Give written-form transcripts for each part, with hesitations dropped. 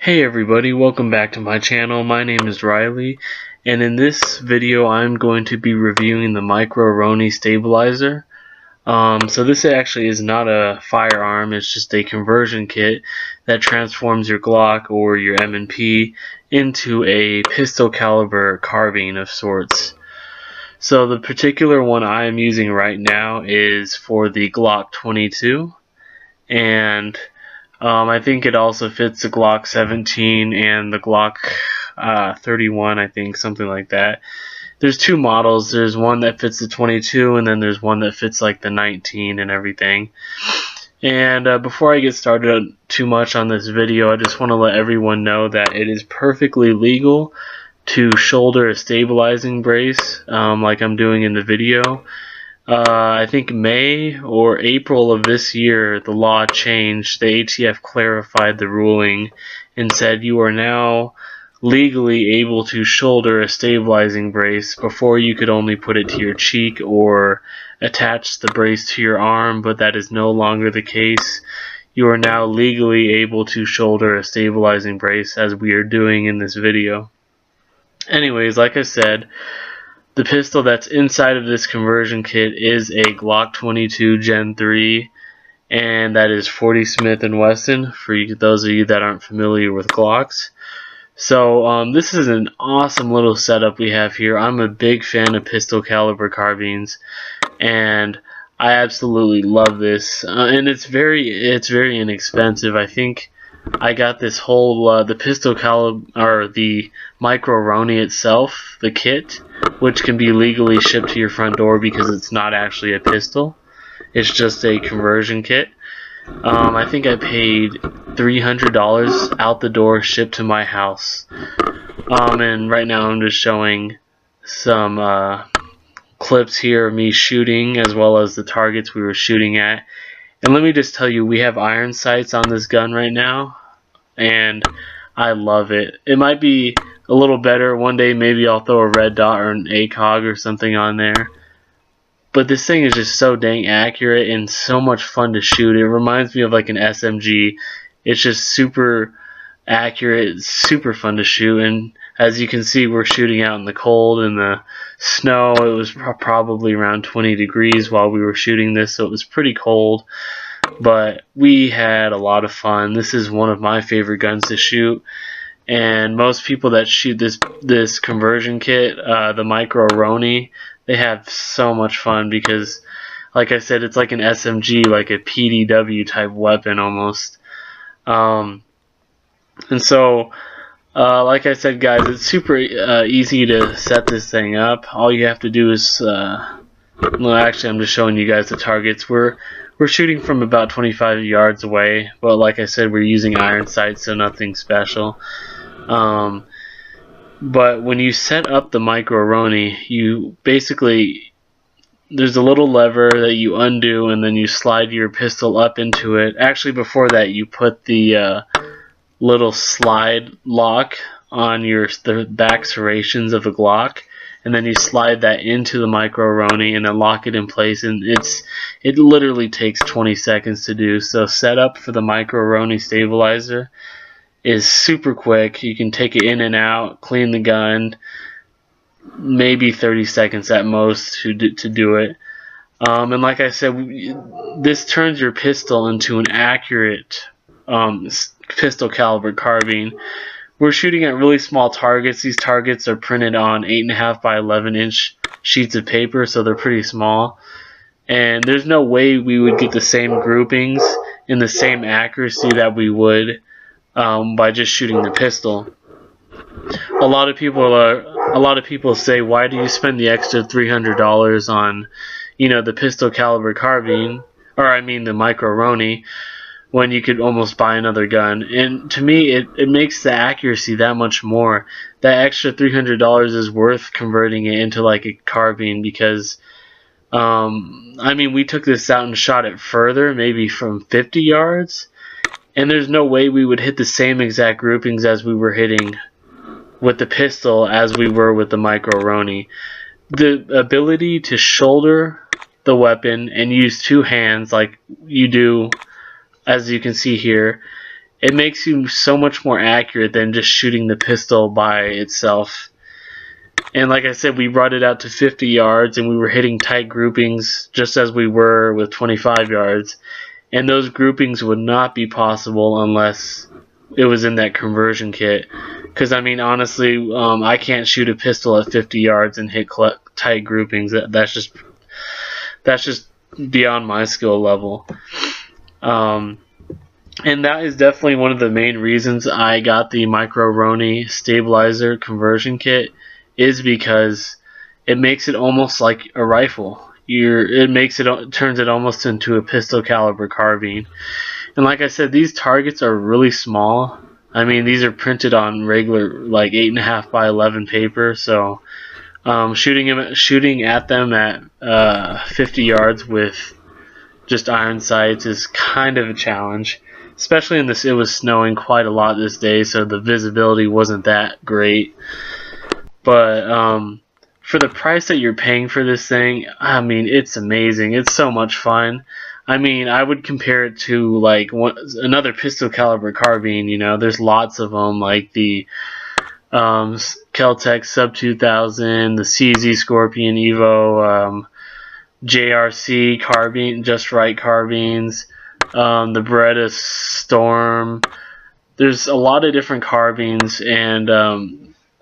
Hey everybody, welcome back to my channel. My name is Riley, and in this video I'm going to be reviewing the Micro Roni stabilizer. So this actually is not a firearm, it's just a conversion kit that transforms your Glock or your M&P into a pistol caliber carbine of sorts. So the particular one I am using right now is for the Glock 22, and I think it also fits the Glock 17 and the Glock 31, I think, something like that. There's two models. There's one that fits the 22, and then there's one that fits like the 19 and everything. And before I get started too much on this video, I just want to let everyone know that it is perfectly legal to shoulder a stabilizing brace like I'm doing in the video. I think May or April of this year, the law changed. The ATF clarified the ruling and said you are now legally able to shoulder a stabilizing brace. Before, you could only put it to your cheek or attach the brace to your arm, but that is no longer the case. You are now legally able to shoulder a stabilizing brace, as we are doing in this video. Anyways, like I said, the pistol that's inside of this conversion kit is a Glock 22 Gen 3, and that is 40 Smith & Wesson, for those of you that aren't familiar with Glocks. So this is an awesome little setup we have here. I'm a big fan of pistol caliber carbines, and I absolutely love this. And it's very inexpensive. I think I got this whole the pistol caliber, or the Micro Roni itself, the kit, which can be legally shipped to your front door because it's not actually a pistol. It's just a conversion kit. I think I paid $300 out the door, shipped to my house. And right now I'm just showing some clips here of me shooting, as well as the targets we were shooting at. And let me just tell you, we have iron sights on this gun right now, and I love it. It might be a little better one day. Maybe I'll throw a red dot or an ACOG or something on there. But this thing is just so dang accurate and so much fun to shoot. It reminds me of like an SMG. It's just super accurate, super fun to shoot. And as you can see, we're shooting out in the cold and the snow. It was probably around 20 degrees while we were shooting this, so it was pretty cold. But we had a lot of fun. This is one of my favorite guns to shoot. And most people that shoot this conversion kit, the Micro Roni, they have so much fun because, like I said, it's like an SMG, like a PDW type weapon almost. And so, like I said, guys, it's super easy to set this thing up. All you have to do is, well, actually, I'm just showing you guys the targets. We're shooting from about 25 yards away, but like I said, we're using iron sights, so nothing special. But when you set up the Micro Roni, you basically, there's a little lever that you undo, and then you slide your pistol up into it. Actually, before that, you put the little slide lock on the back serrations of the Glock, and then you slide that into the Micro Roni and then lock it in place, and it literally takes 20 seconds to do. So setup for the Micro Roni stabilizer is super quick. You can take it in and out, clean the gun, maybe 30 seconds at most to do it. And like I said, this turns your pistol into an accurate pistol caliber carbine. We're shooting at really small targets. These targets are printed on 8.5 by 11 inch sheets of paper, so they're pretty small. And there's no way we would get the same groupings and the same accuracy that we would by just shooting the pistol. A lot of people say, why do you spend the extra $300 on, the pistol caliber carbine, or I mean the Micro Roni, when you could almost buy another gun? And to me, it makes the accuracy that much more. That extra $300 is worth converting it into like a carbine, because I mean, we took this out and shot it further, maybe from 50 yards, and there's no way we would hit the same exact groupings as we were hitting with the pistol as we were with the Micro Roni. The ability to shoulder the weapon and use two hands like you do, as you can see here, it makes you so much more accurate than just shooting the pistol by itself. And like I said, we brought it out to 50 yards and we were hitting tight groupings just as we were with 25 yards. And those groupings would not be possible unless it was in that conversion kit. Because, I mean, honestly, I can't shoot a pistol at 50 yards and hit tight groupings. That's just beyond my skill level. And that is definitely one of the main reasons I got the Micro Roni stabilizer conversion kit, is because it makes it almost like a rifle. It turns it almost into a pistol caliber carbine. And like I said, these targets are really small. I mean, these are printed on regular, like 8.5 by 11 paper. So shooting at them at 50 yards with just iron sights is kind of a challenge. Especially in this, it was snowing quite a lot this day, so the visibility wasn't that great. But for the price that you're paying for this thing, I mean, it's amazing. It's so much fun. I mean, I would compare it to like another pistol caliber carbine. You know, there's lots of them, like the Kel-Tec Sub 2000, the CZ Scorpion Evo, JRC carbine, Just Right carbines, the Beretta Storm. There's a lot of different carbines, and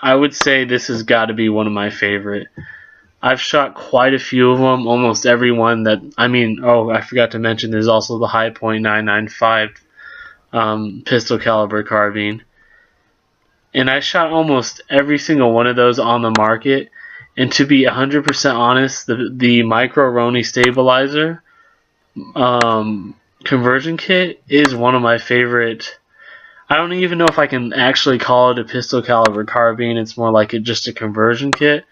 I would say this has got to be one of my favorite. I've shot quite a few of them, almost every one that, I mean, oh, I forgot to mention there's also the High Point 995 pistol caliber carbine. And I shot almost every single one of those on the market. And to be 100% honest, the Micro Roni stabilizer conversion kit is one of my favorite. I don't even know if I can actually call it a pistol caliber carbine. It's more like just a conversion kit.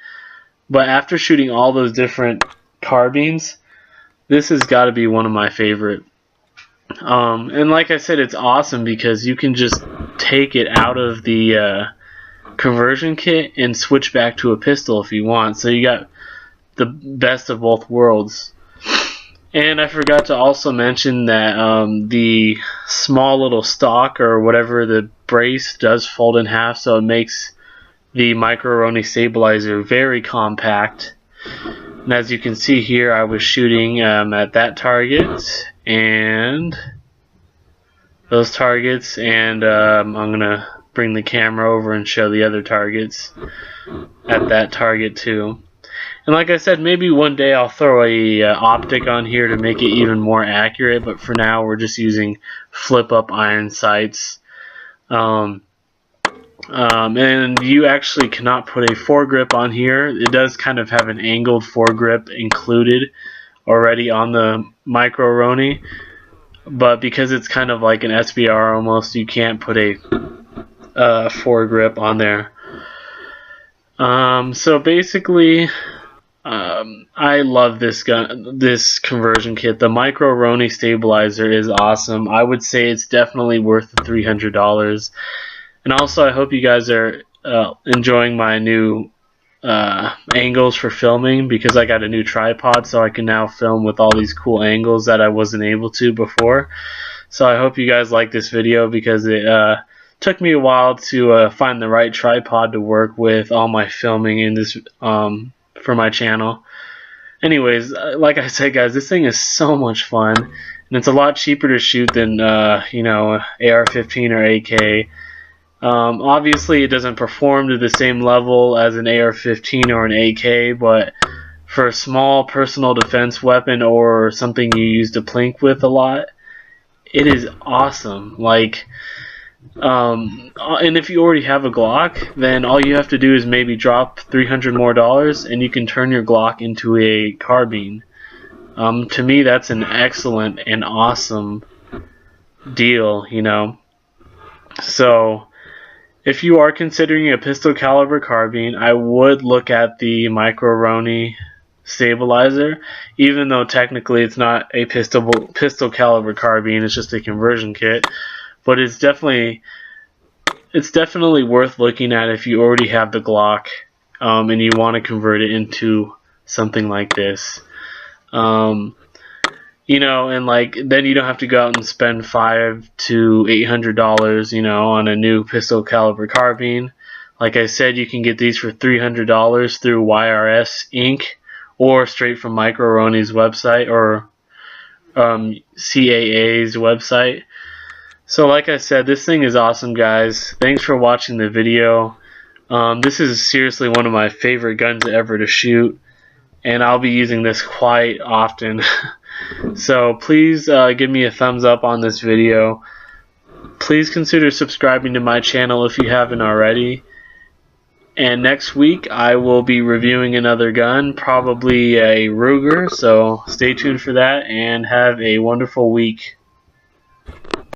But after shooting all those different carbines, this has got to be one of my favorite. And like I said, it's awesome because you can just take it out of the conversion kit and switch back to a pistol if you want. So you got the best of both worlds. And I forgot to also mention that the small little stock or whatever, the brace, does fold in half, so it makes the Micro Roni stabilizer very compact. And as you can see here, I was shooting at that target and those targets, and I'm gonna bring the camera over and show the other targets at that target too. And like I said, maybe one day I'll throw a optic on here to make it even more accurate, but for now we're just using flip up iron sights. And you actually cannot put a foregrip on here. It does kind of have an angled foregrip included already on the Micro Roni, but because it's kind of like an SBR almost, you can't put a foregrip on there. So basically, I love this conversion kit. The Micro Roni stabilizer is awesome. I would say it's definitely worth the $300. And also, I hope you guys are enjoying my new angles for filming, because I got a new tripod, so I can now film with all these cool angles that I wasn't able to before. So I hope you guys like this video, because it took me a while to find the right tripod to work with all my filming in this for my channel. Anyways, like I said, guys, this thing is so much fun, and it's a lot cheaper to shoot than you know, AR-15 or AK. Obviously, it doesn't perform to the same level as an AR-15 or an AK, but for a small personal defense weapon or something you use to plink with a lot, it is awesome. Like, and if you already have a Glock, then all you have to do is maybe drop $300 more, and you can turn your Glock into a carbine. To me, that's an excellent and awesome deal, you know. So if you are considering a pistol caliber carbine, I would look at the Micro Roni stabilizer, even though technically it's not a pistol caliber carbine, it's just a conversion kit. But it's definitely worth looking at if you already have the Glock and you want to convert it into something like this. You and like then you don't have to go out and spend $500 to $800, on a new pistol caliber carbine. Like I said, you can get these for $300 through YRS Inc. or straight from Micro Roni's website or CAA's website. So like I said, this thing is awesome, guys. Thanks for watching the video. This is seriously one of my favorite guns ever to shoot, and I'll be using this quite often. So please give me a thumbs up on this video. Please consider subscribing to my channel if you haven't already. And next week I will be reviewing another gun, probably a Ruger, so stay tuned for that and have a wonderful week.